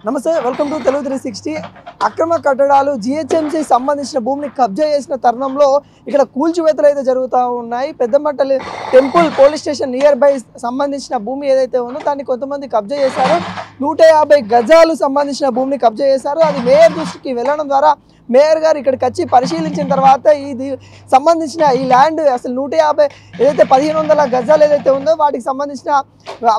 నమస్తే welcome to Telugu 360 అక్రమ కట్టడాలు జిహెచ్ఎంసీ సంబంధించిన భూమిని కబ్జా చేసిన తరుణంలో ఇక్కడ కూల్చివేతలు అయితే జరుగుతూ ఉన్నాయి. Peddammatalli temple police station near by సంబంధించిన భూమి ఏదైతే ఉందో దాన్ని కొంతమంది కబ్జా చేశారు. 150 గజాలు సంబంధించిన భూమిని కబ్జా చేశారు. అది మేయర్ దృష్టికి వెళ్ళడం ద్వారా మేయర్ గారు ఇక్కడికి వచ్చి పరిశీలించిన తర్వాత ఇది సంబంధించిన ఈ ల్యాండ్ అసలు 150 ఏదైతే 1500 గజాలు ఏదైతే ఉందో వాటికి సంబంధించిన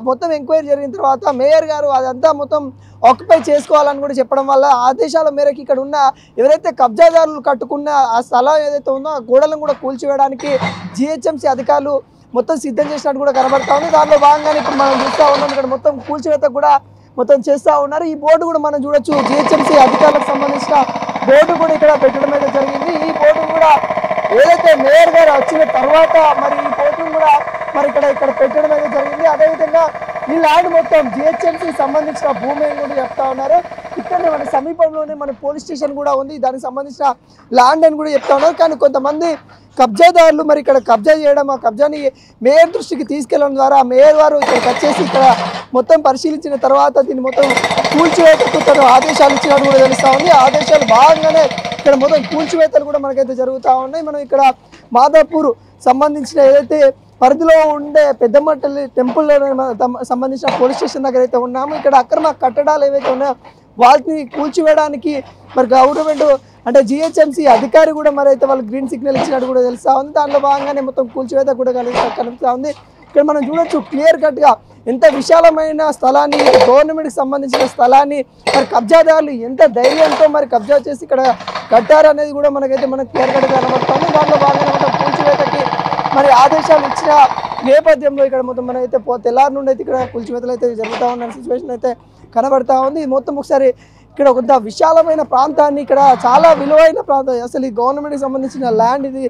మొత్తం ఎంక్వైరీ జరిగిన తర్వాత మేయర్ గారు అదంతా మొత్తం ఆక్యుపై చేసుకోవాలని కూడా చెప్పడం వల్ల ఆదేశాల మేరకు ఇక్కడ ఉన్న ఎవరైతే కబ్జాదారులు కట్టుకున్న ఆ స్థలం ఏదైతే ఉందో ఆ గోడలను కూడా కూల్చివేయడానికి జిహెచ్ఎంసీ అధికారులు మొత్తం సిద్ధం చేసినట్టు కూడా కనబడతా ఉంది. దానిలో భాగంగానే ఇప్పుడు మనం చూస్తూ ఉన్నాం ఇక్కడ మొత్తం కూల్చివేత కూడా మొత్తం చేస్తూ ఉన్నారు. ఈ బోర్డు కూడా మనం చూడొచ్చు, జిహెచ్ఎంసీ అధికారులకు సంబంధించిన బోర్డు కూడా ఇక్కడ పెట్టడం అయితే జరిగింది. ఈ బోర్డు కూడా ఏదైతే మేయర్ గారు వచ్చిన తర్వాత మరి ఈ బోర్డును కూడా మరి ఇక్కడ పెట్టడం అయితే జరిగింది. అదేవిధంగా ఈ ల్యాండ్ మొత్తం జిహెచ్ఎంసీ సంబంధించిన భూమి అని కూడా చెప్తా ఉన్నారు. ఇక్కడనే మన సమీపంలోనే మన పోలీస్ స్టేషన్ కూడా ఉంది, దానికి సంబంధించిన ల్యాండ్ అని కూడా చెప్తా ఉన్నారు. కానీ కొంతమంది కబ్జాదారులు మరి ఇక్కడ కబ్జా చేయడం, ఆ కబ్జాని మేయర్ దృష్టికి తీసుకెళ్లడం ద్వారా మేయర్ వారు ఇక్కడికి వచ్చేసి ఇక్కడ మొత్తం పరిశీలించిన తర్వాత దీన్ని మొత్తం కూల్చివేతకు తను ఆదేశాలు ఇచ్చినట్టు కూడా తెలుస్తూ ఉంది. ఆదేశాలు భాగంగానే ఇక్కడ మొత్తం కూల్చివేతలు కూడా మనకైతే జరుగుతూ ఉన్నాయి. మనం ఇక్కడ మాదాపూర్ సంబంధించిన ఏదైతే పరిధిలో ఉండే పెద్దమట్టలి టెంపుల్ సంబంధించిన పోలీస్ స్టేషన్ దగ్గర అయితే ఉన్నాము. ఇక్కడ అక్రమ కట్టడాలు ఏవైతే ఉన్నాయో వాటిని కూల్చివేయడానికి మరి గవర్నమెంట్ అంటే జిహెచ్ఎంసీ అధికారి కూడా మరి అయితే వాళ్ళు గ్రీన్ సిగ్నల్ ఇచ్చినట్టు కూడా తెలుస్తూ ఉంది. దానిలో భాగంగానే మొత్తం కూల్చివేత కూడా కలుగుతూ ఉంది. ఇక్కడ మనం చూడొచ్చు క్లియర్ కట్గా ఎంత విశాలమైన స్థలాన్ని, గవర్నమెంట్కి సంబంధించిన స్థలాన్ని మరి కబ్జాదారులు ఎంత ధైర్యంతో మరి కబ్జా చేసి ఇక్కడ కట్టారనేది కూడా మనకైతే క్లియర్ కట్గా కనబడుతుంది. దానిలో భాగంగా మొత్తం కూల్చివేతకి మరి ఆదేశాలు ఇచ్చిన నేపథ్యంలో ఇక్కడ మొత్తం మనమైతే తెల్లారి నుండి అయితే ఇక్కడ కూల్చివేతలు అయితే జరుగుతూ ఉన్న సిచ్యువేషన్ అయితే కనబడతా ఉంది. మొత్తం ఒకసారి ఇక్కడ కొంత విశాలమైన ప్రాంతాన్ని, ఇక్కడ చాలా విలువైన ప్రాంతం, అసలు ఈ గవర్నమెంట్కి సంబంధించిన ల్యాండ్ ఇది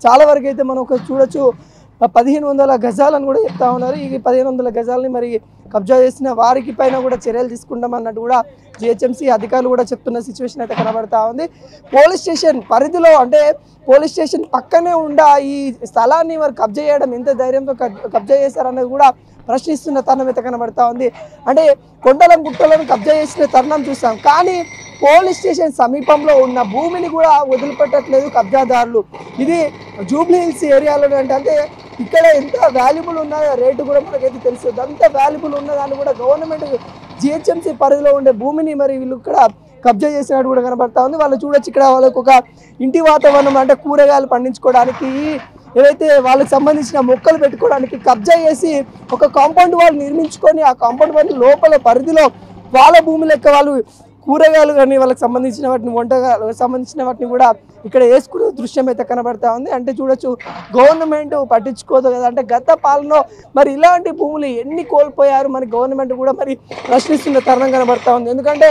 చాలా వరకు అయితే మనం ఒక చూడొచ్చు 1500 గజాలని కూడా చెప్తా ఉన్నారు. ఈ 1500 గజాలని మరి కబ్జా చేసిన వారికి పైన కూడా చర్యలు తీసుకుంటాం అన్నట్టు కూడా జిహెచ్ఎంసీ అధికారులు కూడా చెప్తున్న సిచ్యువేషన్ అయితే కనబడతా ఉంది. పోలీస్ స్టేషన్ పరిధిలో అంటే పోలీస్ స్టేషన్ పక్కనే ఉండ ఈ స్థలాన్ని మరి కబ్జా చేయడం ఎంత ధైర్యంతో కబ్జా చేశారన్నది కూడా ప్రశ్నిస్తున్న తరుణం అయితే కనబడతా ఉంది. అంటే కొండలను గుట్టలను కబ్జా చేసిన తరుణం చూస్తాం, కానీ పోలీస్ స్టేషన్ సమీపంలో ఉన్న భూమిని కూడా వదిలిపెట్టట్లేదు కబ్జాదారులు. ఇది జూబ్లీ హిల్స్ ఏరియాలో అంటే ఇక్కడ ఎంత వాల్యుబుల్ ఉన్న రేటు కూడా మనకైతే తెలుసు. అంత వాల్యుబుల్ ఉన్నదాన్ని కూడా గవర్నమెంట్ జిహెచ్ఎంసీ పరిధిలో ఉండే భూమిని మరి వీళ్ళు ఇక్కడ కబ్జా చేసినట్టు కూడా కనబడతా ఉంది. వాళ్ళు చూడొచ్చు ఇక్కడ వాళ్ళకు ఒక ఇంటి వాతావరణం అంటే కూరగాయలు పండించుకోవడానికి ఏవైతే వాళ్ళకి సంబంధించిన మొక్కలు పెట్టుకోవడానికి కబ్జా చేసి ఒక కాంపౌండ్ వాళ్ళు నిర్మించుకొని ఆ కాంపౌండ్ వాళ్ళ లోపల పరిధిలో వాళ్ళ భూమి లెక్క వాళ్ళు కూరగాయలు కానీ వాళ్ళకి సంబంధించిన వాటిని వంటగా సంబంధించిన వాటిని కూడా ఇక్కడ వేసుకునే దృశ్యం అయితే కనబడతా ఉంది. అంటే చూడొచ్చు గవర్నమెంట్ పట్టించుకోదు కదా, అంటే గత పాలనలో మరి ఇలాంటి భూములు ఎన్ని కోల్పోయారు మరి గవర్నమెంట్ కూడా మరి ప్రశ్నిస్తున్న తరుణం కనబడతా ఉంది. ఎందుకంటే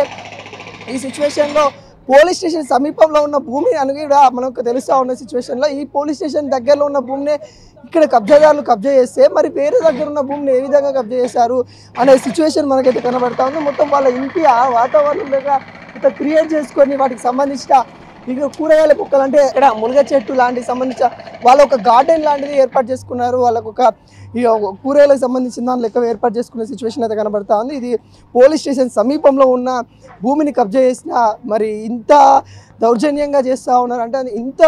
ఈ సిచ్యువేషన్లో పోలీస్ స్టేషన్ సమీపంలో ఉన్న భూమి అని కూడా మనకు తెలుస్తూ ఉన్న సిచ్యువేషన్లో ఈ పోలీస్ స్టేషన్ దగ్గరలో ఉన్న భూమిని ఇక్కడ కబ్జాదారులు కబ్జా చేస్తే మరి వేరే దగ్గర ఉన్న భూమిని ఏ విధంగా కబ్జా చేశారు అనే సిచ్యువేషన్ మనకైతే కనబడతా ఉంది. మొత్తం వాళ్ళ ఇంటి ఆ వాతావరణం దగ్గర ఇంత క్రియేట్ చేసుకొని వాటికి సంబంధించిన ఇక కూరగాయల మొక్కలు అంటే ఇక్కడ మునగ చెట్టు లాంటివి సంబంధించిన వాళ్ళ ఒక గార్డెన్ లాంటిది ఏర్పాటు చేసుకున్నారు. వాళ్ళకు ఒక కూరగాయలకు సంబంధించిన దాని లెక్క ఏర్పాటు చేసుకునే సిచ్యువేషన్ అయితే కనబడతా ఉంది. ఇది పోలీస్ స్టేషన్ సమీపంలో ఉన్న భూమిని కబ్జా చేసిన మరి ఇంత దౌర్జన్యంగా చేస్తూ ఉన్నారు. అంటే ఇంత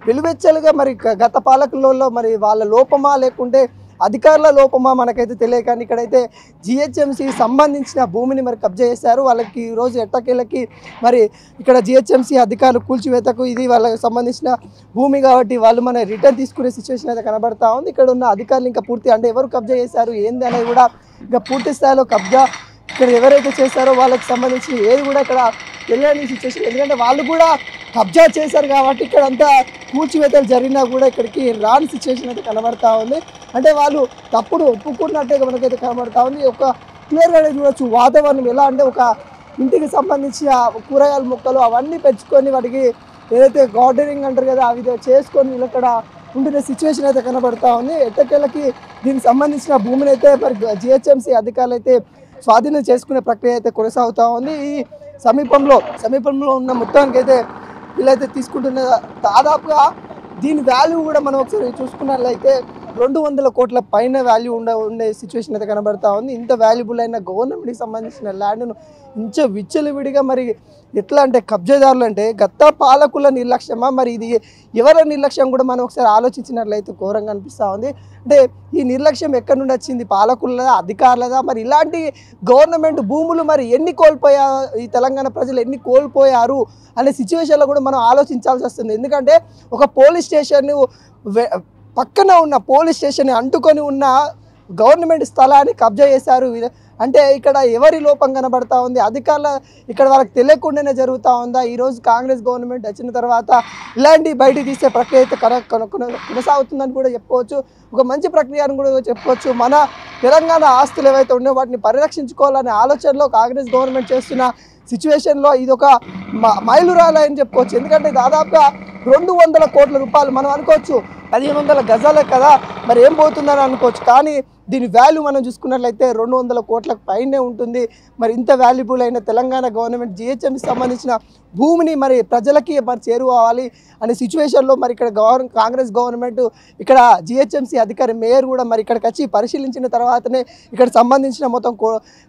వెలువెచ్చలుగా మరి గత పాలకులలో మరి వాళ్ళ లోపమా లేకుంటే అధికారుల లోపమా మనకైతే తెలియదు, కానీ ఇక్కడైతే జిహెచ్ఎంసీ సంబంధించిన భూమిని మరి కబ్జా చేశారు. వాళ్ళకి ఈరోజు ఎట్టకేళ్ళకి మరి ఇక్కడ జిహెచ్ఎంసీ అధికారులు కూల్చివేతకు ఇది వాళ్ళకి సంబంధించిన భూమి కాబట్టి వాళ్ళు మన రిటర్న్ తీసుకునే సిచ్యువేషన్ అయితే కనబడతా ఉంది. ఇక్కడ ఉన్న అధికారులు ఇంకా పూర్తి అంటే ఎవరు కబ్జా చేశారు ఏంది అనేది కూడా ఇంకా పూర్తి స్థాయిలో కబ్జా ఇక్కడ ఎవరైతే చేశారో వాళ్ళకి సంబంధించి ఏది కూడా ఇక్కడ తెలియని సిచ్యువేషన్. ఎందుకంటే వాళ్ళు కూడా కబ్జా చేశారు కాబట్టి ఇక్కడ అంతా కూల్చివేతలు జరిగినా కూడా ఇక్కడికి రాని సిచ్యువేషన్ అయితే కనబడతా ఉంది. అంటే వాళ్ళు తప్పుడు ఒప్పుకున్నట్టే మనకైతే కనబడతా ఉంది. ఒక క్లియర్గా చూడొచ్చు వాతావరణం ఎలా అంటే ఒక ఇంటికి సంబంధించిన కూరగాయల మొక్కలు అవన్నీ పెంచుకొని వాటికి ఏదైతే గార్డెనింగ్ అంటారు కదా అవి చేసుకొని వీళ్ళు ఇక్కడ ఉంటున్న సిచ్యువేషన్ అయితే కనబడతా ఉంది. ఎట్టకేళ్ళకి దీనికి సంబంధించిన భూమిని అయితే మరి జిహెచ్ఎంసీ అధికారులు అయితే స్వాధీనం చేసుకునే ప్రక్రియ అయితే కొనసాగుతూ ఉంది. ఈ సమీపంలో ఉన్న మొత్తానికి అయితే వీళ్ళైతే తీసుకుంటున్న దాదాపుగా దీని వాల్యూ కూడా మనం ఒకసారి చూసుకున్నట్లయితే 200 కోట్ల పైన వాల్యూ ఉండే సిచ్యువేషన్ అయితే కనబడతా ఉంది. ఇంత వాల్యుబుల్ అయిన గవర్నమెంట్కి సంబంధించిన ల్యాండ్ను విచ్చలవిడిగా మరి ఎట్లా అంటే కబ్జాదారులు అంటే గత పాలకుల నిర్లక్ష్యమా, మరి ఇది ఎవరి నిర్లక్ష్యం కూడా మనం ఒకసారి ఆలోచించినట్లయితే ఘోరంగా అనిపిస్తూ ఉంది. అంటే ఈ నిర్లక్ష్యం ఎక్కడి నుండి వచ్చింది, పాలకులదా అధికారులదా? మరి ఇలాంటి గవర్నమెంట్ భూములు మరి ఎన్ని కోల్పోయారు, ఈ తెలంగాణ ప్రజలు ఎన్ని కోల్పోయారు అనే సిచ్యువేషన్లో కూడా మనం ఆలోచించాల్సి వస్తుంది. ఎందుకంటే ఒక పోలీస్ స్టేషన్ పక్కన ఉన్న పోలీస్ స్టేషన్ అంటుకొని ఉన్న గవర్నమెంట్ స్థలాన్ని కబ్జా చేశారు. అంటే ఇక్కడ ఎవరి లోపం కనబడతా ఉంది? అధికారుల ఇక్కడ వాళ్ళకి తెలియకుండానే జరుగుతూ ఉందా? ఈరోజు కాంగ్రెస్ గవర్నమెంట్ వచ్చిన తర్వాత ఇలాంటి బయటికి తీసే ప్రక్రియ అయితే కొనసాగుతుందని కూడా చెప్పుకోవచ్చు. ఒక మంచి ప్రక్రియ అని కూడా చెప్పుకోవచ్చు. మన తెలంగాణ ఆస్తులు ఏవైతే ఉన్నాయో వాటిని పరిరక్షించుకోవాలనే ఆలోచనలో కాంగ్రెస్ గవర్నమెంట్ చేస్తున్న సిచ్యువేషన్లో ఇది ఒక మైలురాయి అని చెప్పుకోవచ్చు. ఎందుకంటే దాదాపుగా 200 కోట్ల రూపాయలు మనం అనుకోవచ్చు 1500 గజాలే కదా, మరి ఏం పోతుందని అనుకోవచ్చు. కానీ దీని వాల్యూ మనం చూసుకున్నట్లయితే 200 కోట్లకు పైనే ఉంటుంది. మరి ఇంత వాల్యుబుల్ అయిన తెలంగాణ గవర్నమెంట్ జిహెచ్ఎంకి సంబంధించిన భూమిని మరి ప్రజలకి మరి చేరువవ్వాలి అనే సిచ్యువేషన్లో మరి ఇక్కడ కాంగ్రెస్ గవర్నమెంట్ ఇక్కడ జిహెచ్ఎంసీ అధికారి మేయర్ కూడా మరి ఇక్కడికి వచ్చి పరిశీలించిన తర్వాతనే ఇక్కడ సంబంధించిన మొత్తం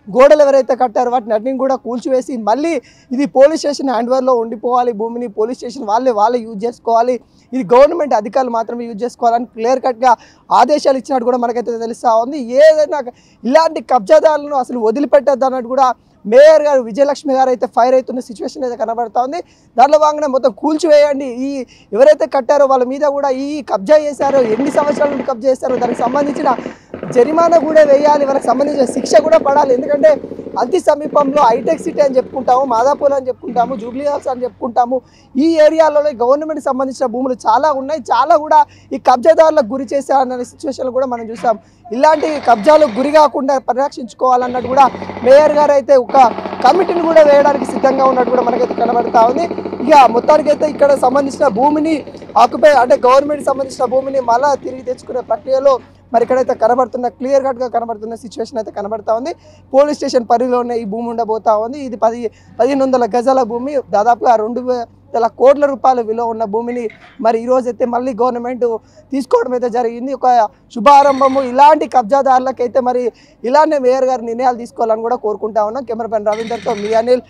గోడలు ఎవరైతే కట్టారో వాటిని అన్నింటిని కూడా కూల్చివేసి మళ్ళీ ఇది పోలీస్ స్టేషన్ హ్యాండ్ఓవర్లో ఉండిపోవాలి, భూమిని పోలీస్ స్టేషన్ వాళ్ళే యూజ్ చేసుకోవాలి, ఇది గవర్నమెంట్ అధికారులు మాత్రమే యూజ్ చేసుకోవాలని క్లియర్ కట్గా ఆదేశాలు ఇచ్చినట్టు కూడా మనకైతే తెలుస్తూ ఉంది. ఏదైనా ఇలాంటి కబ్జాదారులను అసలు వదిలిపెట్టద్దు అన్నట్టు కూడా మేయర్ గారు విజయలక్ష్మి గారు అయితే ఫైర్ అవుతున్న సిచ్యువేషన్ అయితే కనబడతా ఉంది. దాంట్లో భాగంగా మొత్తం కూల్చివేయండి, ఈ ఎవరైతే కట్టారో వాళ్ళ మీద కూడా ఈ కబ్జా చేశారో ఎన్ని సంవత్సరాల నుండి కబ్జా చేశారో దానికి సంబంధించిన జరిమానా కూడా వేయాలి, వాళ్ళకి సంబంధించిన శిక్ష కూడా పడాలి. ఎందుకంటే అతి సమీపంలో హైటెక్ సిటీ అని చెప్పుకుంటాము, మాదాపూర్ అని చెప్పుకుంటాము, జూబ్లీ హిల్స్ అని చెప్పుకుంటాము. ఈ ఏరియాలో గవర్నమెంట్కి సంబంధించిన భూములు చాలా ఉన్నాయి, చాలా కూడా ఈ కబ్జాదారులకు గురి చేశారనే సిచ్యువేషన్లు కూడా మనం చూసాం. ఇలాంటి కబ్జాలకు గురి కాకుండా పరిరక్షించుకోవాలన్నట్టు కూడా మేయర్ గారు అయితే ఒక కమిటీని కూడా వేయడానికి సిద్ధంగా ఉన్నట్టు కూడా మనకైతే కనబడతా ఉంది. ఇక మొత్తానికైతే ఇక్కడ సంబంధించిన భూమిని అంటే గవర్నమెంట్కి సంబంధించిన భూమిని మళ్ళీ తిరిగి తెచ్చుకునే ప్రక్రియలో మరి ఇక్కడైతే కనబడుతున్న క్లియర్ కట్గా కనబడుతున్న సిచ్యువేషన్ అయితే కనబడతా ఉంది. పోలీస్ స్టేషన్ పరిధిలోనే ఈ భూమి ఉండబోతా ఉంది. ఇది 1500 గజాల భూమి, దాదాపుగా 2,00,000 కోట్ల రూపాయల విలువ ఉన్న భూమిని మరి ఈరోజు అయితే మళ్ళీ గవర్నమెంట్ తీసుకోవడం అయితే జరిగింది. ఒక శుభారంభము. ఇలాంటి కబ్జాదారులకైతే మరి ఇలానే మేయర్ గారు నిర్ణయాలు తీసుకోవాలని కూడా కోరుకుంటా ఉన్నాం. కెమెరా పర్సన్ రవీందర్తో మీ అనిల్,